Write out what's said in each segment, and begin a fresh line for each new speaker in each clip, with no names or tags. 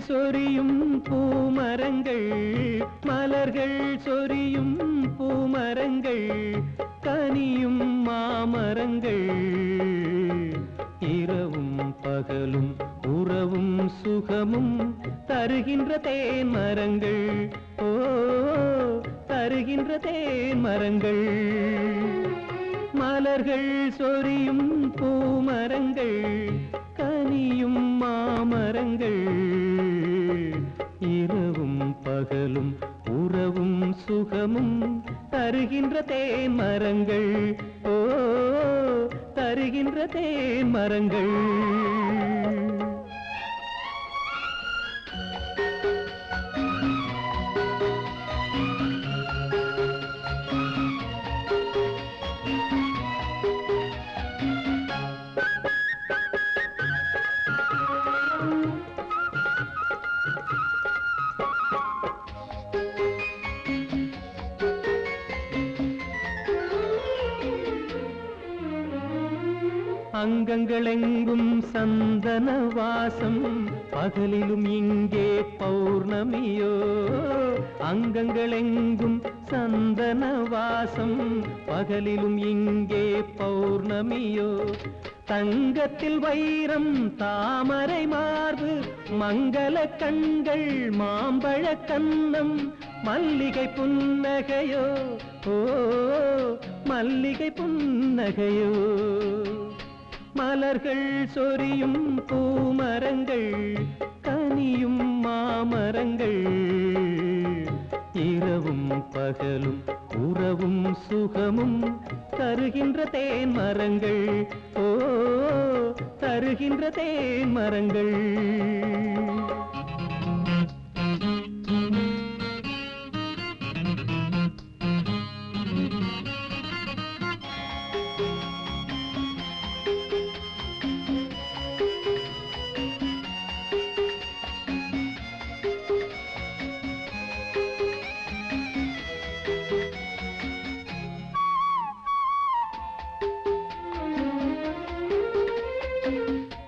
சொரியும் பூமரங்கள், மலர்கள் சொரியும் பூமரங்கள், கனியும் மாமரங்கள், இரவும் பகலும் உறவும் சுகமும் தருகின்ற தேன் மரங்கள். ஓ, தருகின்ற தேன் மரங்கள். மலர்கள் சொரியும் பூமரங்கள், கனியும் மாமரங்கள், இரவும் பகலும் உறவும் சுகமும் தருகின்ற தேன் மரங்கள். ஓ, தருகின்ற தேன் மரங்கள். அங்கங்களெங்கும் சந்தன வாசம், பகலிலும் இங்கே பௌர்ணமியோ. அங்கங்களெங்கும் சந்தன வாசம், பகலிலும் இங்கே பௌர்ணமியோ. தங்கத்தில் வைரம் தாமரை மார்பு, மங்கள கண்கள் மாம்பழ கன்னம், மல்லிகை புன்னகையோ. ஓ, மல்லிகை புன்னகையோ. மலர்கள் சொரியும் பூமரங்கள், கனியும் மாமரங்கள், இரவும் பகலும் உறவும் சுகமும் தருகின்ற தேன் மரங்கள். ஓ, தருகின்ற தேன் மரங்கள்.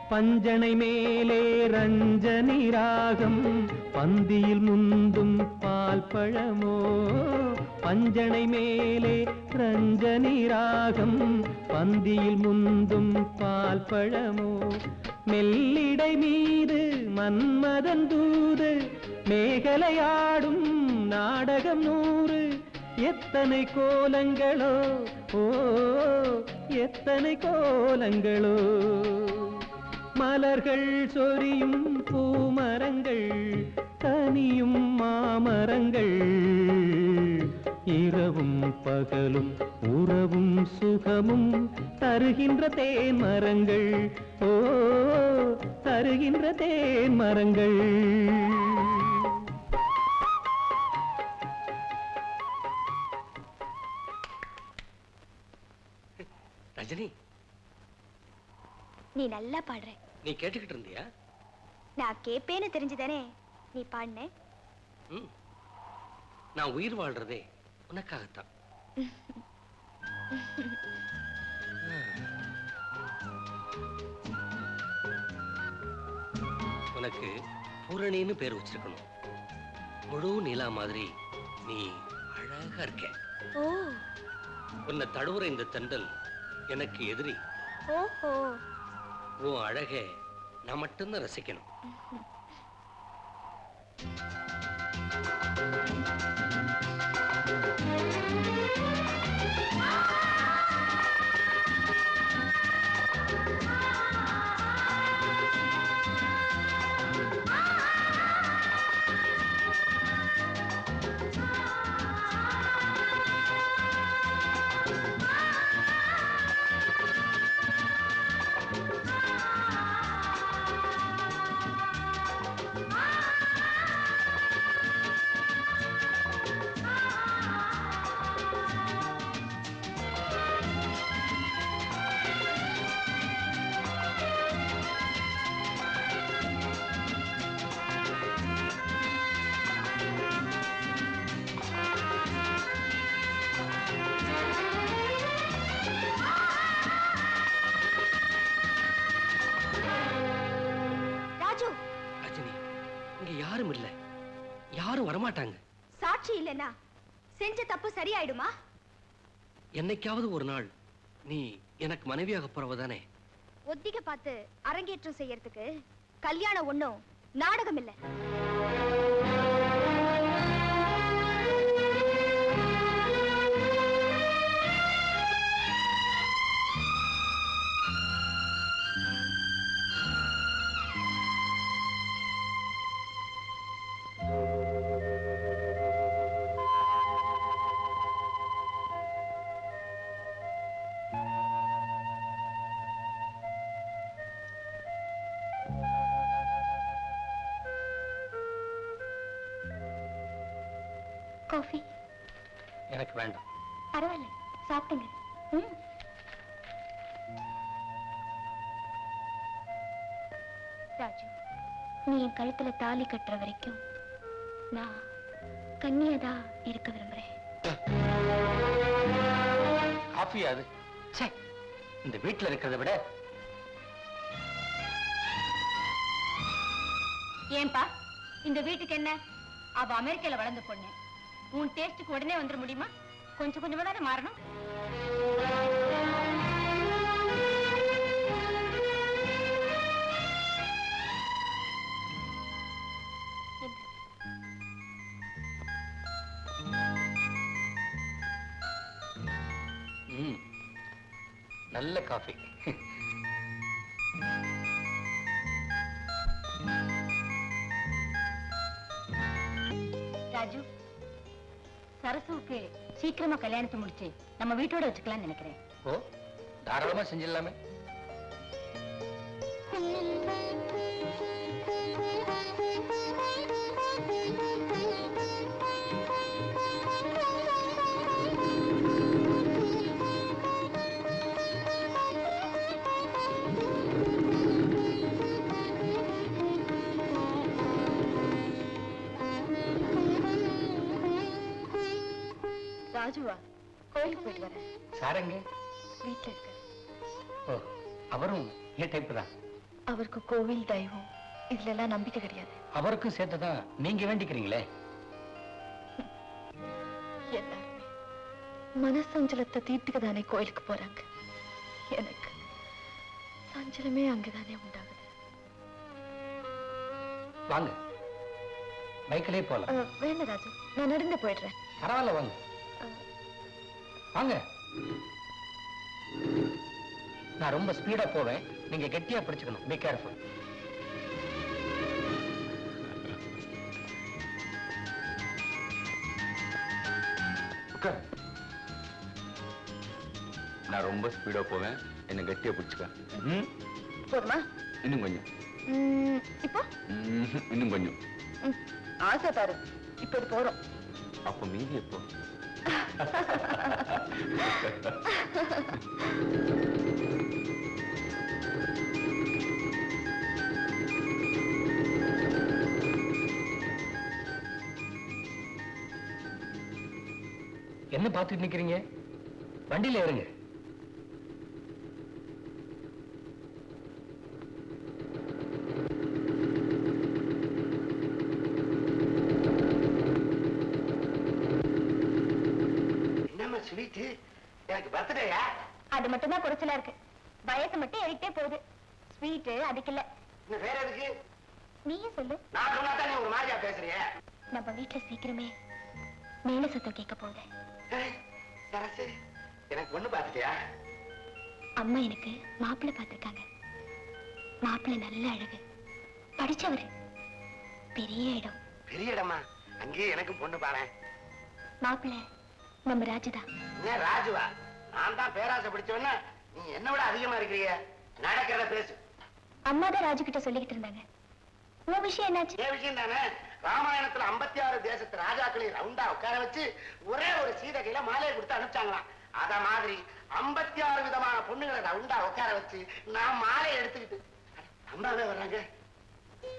பஞ்சனை மேலே ரஞ்சனி ராகம், பந்தியில் முந்தும் பால் பழமோ. பஞ்சனை மேலே ரஞ்சனி ராகம், பந்தியில் முந்தும் பால் பழமோ. மெல்லிடை மீது மன்மதன் தூது, மேகலையாடும் நாடகம் 100. எத்தனை கோலங்களோ, ஓ, எத்தனை கோலங்களோ. மலர்கள் சொரியும் பூமரங்கள், கனியும் மாமரங்கள், இரவும் பகலும் உறவும் சுகமும் தருகின்ற தேன் மரங்கள். ஓ, தருகின்ற தேன் மரங்கள்.
ரஜினி,
நீ நல்லா பாடுற.
நீ கேட்டுக்கிட்டு இருந்தியா?
நான் கேப்பேன்னு தெரிஞ்சுதானே நீ பாடுன.
நான் உயிர் வாழ்றதே உனக்காகத்தான். உனக்கு பூரணின்னு பேர் வச்சிருக்கணும். முழு நிலா மாதிரி நீ அழகா இருக்க.
ஓ,
உன்னை தழுவுற இந்த தென்றல் எனக்கு எதிரி.
ஓஹோ,
உன் அழகை நான் மட்டும்தான் ரசிக்கணும்.
சாட்சி இல்லைன்னா செஞ்ச தப்பு சரியாயிடுமா?
என்னைக்காவது ஒரு நாள் நீ எனக்கு மனைவியாக போறவதானே?
ஒத்திக பார்த்து அரங்கேற்றம் செய்யறதுக்கு கல்யாணம் ஒண்ணும் நாடகம் இல்ல. காஃபி
எனக்கு வேண்டாம்.
பரவாயில்ல, சாப்பிடுங்க. ராஜு, நீ என் கழுத்துல தாலி கட்டுற வரைக்கும் நான் கன்னியதா இருக்க விரும்புறேன்.
காஃபியா அது? இந்த வீட்டுல இருக்கிறத விட.
ஏன்பா இந்த வீட்டுக்கு என்ன? அவ அமெரிக்கால வளர்ந்த பொண்ணு. உன் டேஸ்டுக்கு உடனே வந்துட முடியுமா? கொஞ்சம் கொஞ்சமா தானே மாறணும்.
நல்ல காஃபி.
ராஜு, சரசுக்கு சீக்கிரமா கல்யாணத்தை முடிச்சு நம்ம வீட்டோட வச்சுக்கலாம்னு நினைக்கிறேன்.
ஓ, தாராளமா செஞ்சிடலாமே.
ராஜுவா, கோயிலுக்கு போயிட்டு வரேன்.
சாரங்க
வீட்டுல இருக்க.
ஓ, அவரும் ஏன் டைப் தான்.
அவருக்கு கோவில் தெய்வம் இதுல எல்லாம் நம்பிக்கை கிடையாது.
அவருக்கும் சேர்த்துதான் நீங்க வேண்டிக்கிறீங்களே.
எல்லாருமே மனசஞ்சலத்தை தீர்த்துக்க தானே கோயிலுக்கு போறாங்க. எனக்கு சஞ்சலமே அங்கதானே உண்டாகுது.
வாங்க, பைக்கிலே போலாம்.
வேண்டாம் ராஜு, நான் நடந்து போயிடுறேன்.
பரவாயில்ல, வாங்க வாங்க. நான் ரொம்ப ஸ்பீடா போவேன், நீங்க கெட்டியா பிடிச்சுக்கணும். Be careful.
நான் ரொம்ப ஸ்பீடா போவேன், என்ன கட்டியா பிடிச்சுக்க.
போதுமா?
இன்னும் கொஞ்சம்.
இப்போ
இன்னும் கொஞ்சம்.
ஆசை பாரு. இப்ப இது போறோம்.
அப்ப மீதி எப்போ?
என்ன பார்த்துட்டு நிக்கிறீங்க? வண்டியில ஏறுங்க.
எனக்கு பர்த்டேயா?
அது மட்டும் தான் குறைச்சலா இருக்கு. வயசு மட்டும் ஏறிட்டே போகுது. ஸ்வீட் அதுக்கு இல்ல.
வேற எதுக்கு?
நீயே சொல்லு.
நான் சொன்னாதான் நீ ஒரு மாதிரியா பேசுறிய.
நம்ம வீட்டுல சீக்கிரமே மேல சத்தம் கேட்க போகுது.
சரசு, எனக்கு பொண்ணு பார்த்துட்டியா?
அம்மா எனக்கு மாப்பிள்ளை பார்த்திருக்காங்க. மாப்பிள்ளை நல்ல அழகு, படிச்சவரு, பெரிய இடம்.
பெரிய இடமா? அங்கேயே எனக்கு பொண்ணு பாறேன்.
மாப்பிள்ளை நம்ம ராஜுதான்.
என்ன ராஜுவா? நான் தான் பேராசை பிடிச்சவன, நீ என்ன விட அதிகமா இருக்கிறீங்க. நடக்கிறத பேசு.
அம்மா தான் ராஜு கிட்ட சொல்லிக்கிட்டு இருந்தாங்க. உன் விஷயம் என்னாச்சு?
ஏன் விஷயம் தானே. ராமாயணத்துல 56 தேசத்து ராஜாக்களையும் ரவுண்டா உட்கார வச்சு ஒரே ஒரு சீதகையில மாலையை கொடுத்து அனுப்பிச்சாங்களாம். அத மாதிரி 56 விதமான பொண்ணுங்களை ரவுண்டா உட்கார வச்சு நான் மாலையை எடுத்துக்கிட்டு அம்மாவே வர்றாங்க.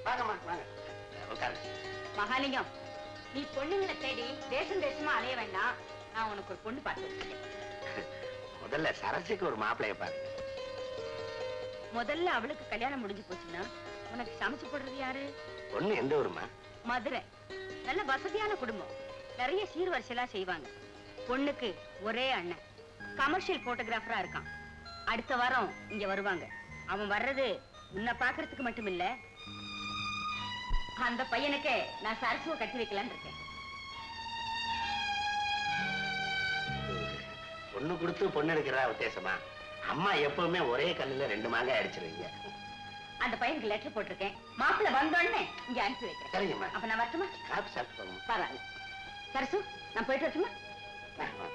வாங்கம்மா, வாங்க உட்காரு.
மகாலிங்கம், நீ பொண்ணுங்களை தேடி தேசம் தேசமா அலைய வேண்டாம். நான் உனக்கு ஒரு பொண்ணு பார்த்து
முதல்ல சரசுக்கு ஒரு மாப்பிளைய பாரு.
முதல்ல அவளுக்கு கல்யாணம் முடிஞ்சு போச்சுன்னா உனக்கு சமைச்சு போடுறது யாரு?
பொண்ணு எந்த ஊருமா?
மதுரை. நல்ல வசதியான குடும்பம். நிறைய சீர்வரிசையெல்லாம் செய்வாங்க. பொண்ணுக்கு ஒரே அண்ணன் கமர்ஷியல் போட்டோகிராஃபரா இருக்கான். அடுத்த வாரம் இங்க வருவாங்க. அவன் வர்றது உன்னை பாக்குறதுக்கு மட்டும் இல்ல, அந்த பையனுக்கு நான் சரசுவை கட்டி வைக்கலான்னு இருக்கேன்.
பொண்ணு கொடுத்து பொண்ணு எடுக்கிறதா உத்தேசமா? அம்மா எப்பவுமே ஒரே கல்லுல 2 மாங்காய் அடிச்சிருவீங்க.
அந்த பையனுக்கு லெட்டர் போட்டிருக்கேன். மாப்பிள்ள வந்தோடனே இங்க அனுப்பி வைக்கிறேன்.
சரிங்கம்மா.
அப்ப நான் வரட்டுமா?
காப்பி சாப்பிட்டு போங்க.
பரவாயில்ல. சரசு, நான் போயிட்டு வரட்டுமா?
வா.